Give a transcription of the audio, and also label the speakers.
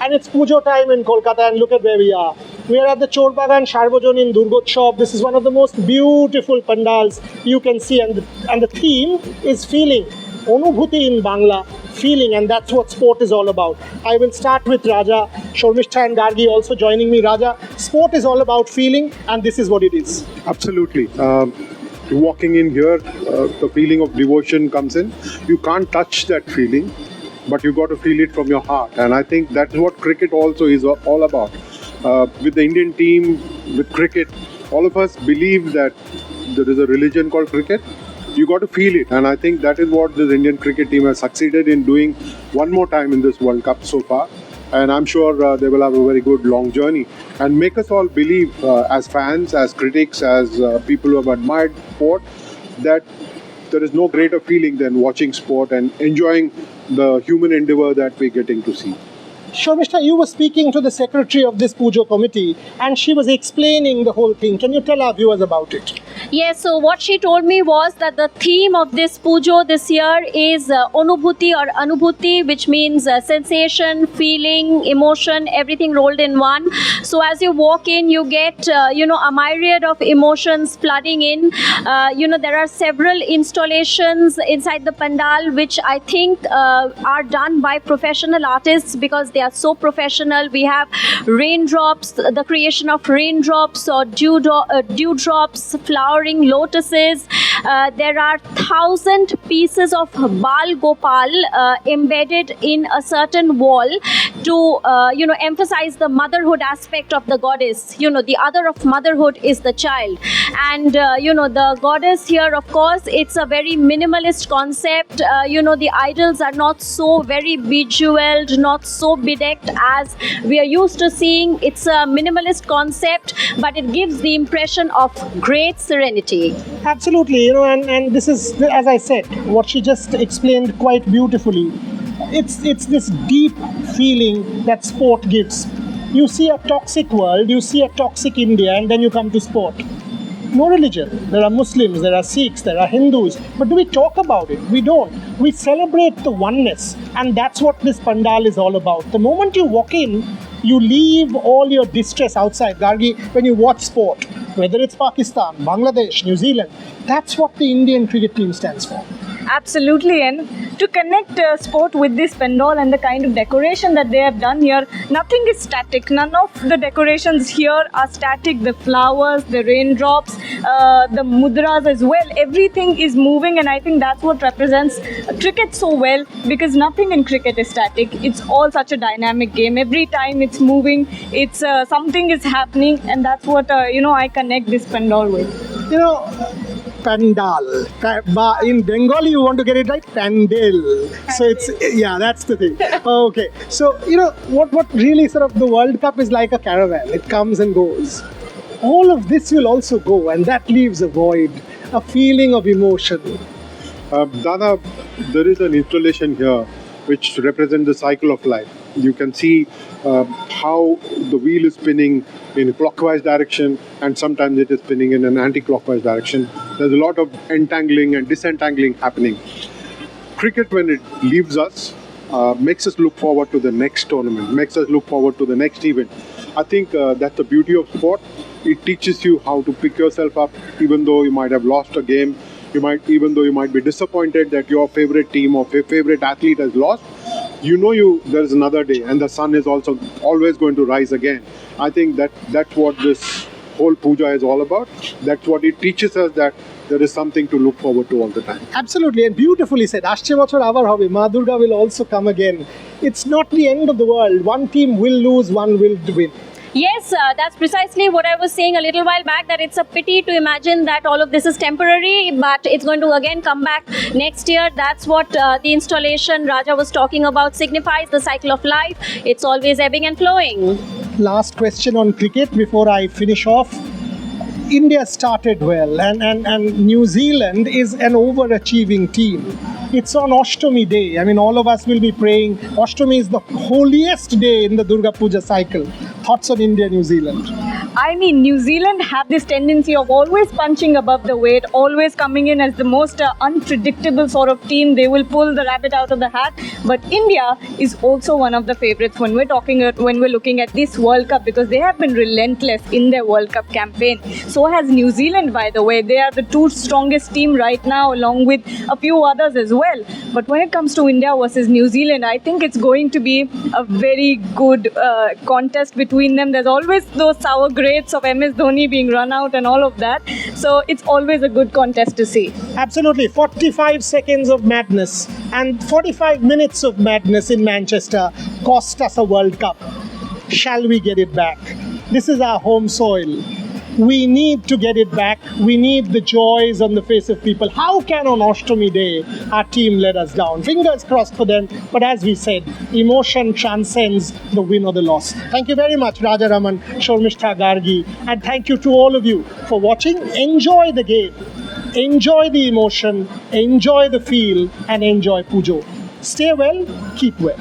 Speaker 1: And it's Pujo time in Kolkata, and look at where we are. We are at the Chore Bagan Sarbojonin Durga. This is one of the most beautiful pandals you can see, and the theme is feeling. Onubhuti in Bangla, feeling, and that's what sport is all about. I will start with Raja, Shormishtha and Gargi also joining me. Raja, sport is all about feeling, and this is what it is.
Speaker 2: Absolutely. Walking in here, the feeling of devotion comes in. You can't touch that feeling, but you got to feel it from your heart. And I think that's what cricket also is all about. With the Indian team, with cricket, all of us believe that there is a religion called cricket. You got to feel it, and I think that is what this Indian cricket team has succeeded in doing one more time in this World Cup so far. And I'm sure they will have a very good long journey and make us all believe as fans, as critics, as people who have admired sport, that there is no greater feeling than watching sport and enjoying the human endeavor that we're getting to see.
Speaker 1: Shormishtha, you were speaking to the secretary of this Pujo committee, and she was explaining the whole thing. Can you tell our viewers about it?
Speaker 3: Yes, so what she told me was that the theme of this Pujo this year is Onubhuti or Anubhuti, which means sensation, feeling, emotion, everything rolled in one. So as you walk in, you get, a myriad of emotions flooding in. There are several installations inside the Pandal, which I think are done by professional artists because they are so professional. We have raindrops, the creation of raindrops or dewdrops, flowering lotuses. There are 1,000 pieces of Bal Gopal embedded in a certain wall to, emphasize the motherhood aspect of the goddess. The other of motherhood is the child. And, the goddess here, of course, it's a very minimalist concept. The idols are not so very bejeweled, not so bedecked as we are used to seeing. It's a minimalist concept, but it gives the impression of great serenity.
Speaker 1: Absolutely, and this is, as I said, what she just explained quite beautifully. It's this deep feeling that sport gives. You see a toxic world, you see a toxic India, and then you come to sport. No religion. There are Muslims, there are Sikhs, there are Hindus. But do we talk about it? We don't. We celebrate the oneness. And that's what this Pandal is all about. The moment you walk in, you leave all your distress outside. Gargi, when you watch sport, whether it's Pakistan, Bangladesh, New Zealand, that's what the Indian cricket team stands for.
Speaker 4: Absolutely, and to connect sport with this pandal and the kind of decoration that they have done here, nothing is static. None of the decorations here are static. The flowers, the raindrops, the mudras as well, everything is moving, and I think that's what represents cricket so well, because nothing in cricket is static. It's all such a dynamic game. Every time it's moving, it's something is happening, and that's what I connect this pandal with.
Speaker 1: Pandal. In Bengali, you want to get it right? Pandal. So it's, that's the thing. Okay. So, what really sort of the World Cup is like a caravan. It comes and goes. All of this will also go, and that leaves a void, a feeling of emotion.
Speaker 2: Dada, there is an installation here which represents the cycle of life. You can see how the wheel is spinning in a clockwise direction, and sometimes it is spinning in an anti-clockwise direction. There's a lot of entangling and disentangling happening. Cricket, when it leaves us, makes us look forward to the next tournament, makes us look forward to the next event. I think that's the beauty of sport. It teaches you how to pick yourself up, even though you might have lost a game. Even though you might be disappointed that your favorite team or favorite athlete has lost, there's another day, and the sun is also always going to rise again. I think that's what this whole puja is all about. That's what it teaches us, that there is something to look forward to all the time.
Speaker 1: Absolutely, and beautifully said. Ashche bochor abar hobe. Ma Durga will also come again. It's not the end of the world. One team will lose, one will win.
Speaker 3: Yes, that's precisely what I was saying a little while back, that it's a pity to imagine that all of this is temporary, but it's going to again come back next year. That's what the installation Raja was talking about signifies, the cycle of life. It's always ebbing and flowing.
Speaker 1: Last question on cricket before I finish off. India started well, and New Zealand is an overachieving team. It's on Ashtami day. I mean, all of us will be praying. Ashtami is the holiest day in the Durga Puja cycle. Thoughts on India, New Zealand?
Speaker 4: I mean, New Zealand have this tendency of always punching above the weight, always coming in as the most unpredictable sort of team. They will pull the rabbit out of the hat. But India is also one of the favorites when we're looking at this World Cup, because they have been relentless in their World Cup campaign. So has New Zealand, by the way. They are the two strongest team right now, along with a few others as well. But when it comes to India versus New Zealand, I think it's going to be a very good contest between them. There's always those sour grapes of MS Dhoni being run out and all of that. So it's always a good contest to see.
Speaker 1: Absolutely. 45 seconds of madness and 45 minutes of madness in Manchester cost us a World Cup. Shall we get it back? This is our home soil. We need to get it back. We need the joys on the face of people. How can on Ashtami Day our team let us down? Fingers crossed for them. But as we said, emotion transcends the win or the loss. Thank you very much, Raja Raman, Shormishta Gargi. And thank you to all of you for watching. Enjoy the game. Enjoy the emotion. Enjoy the feel. And enjoy Pujo. Stay well. Keep well.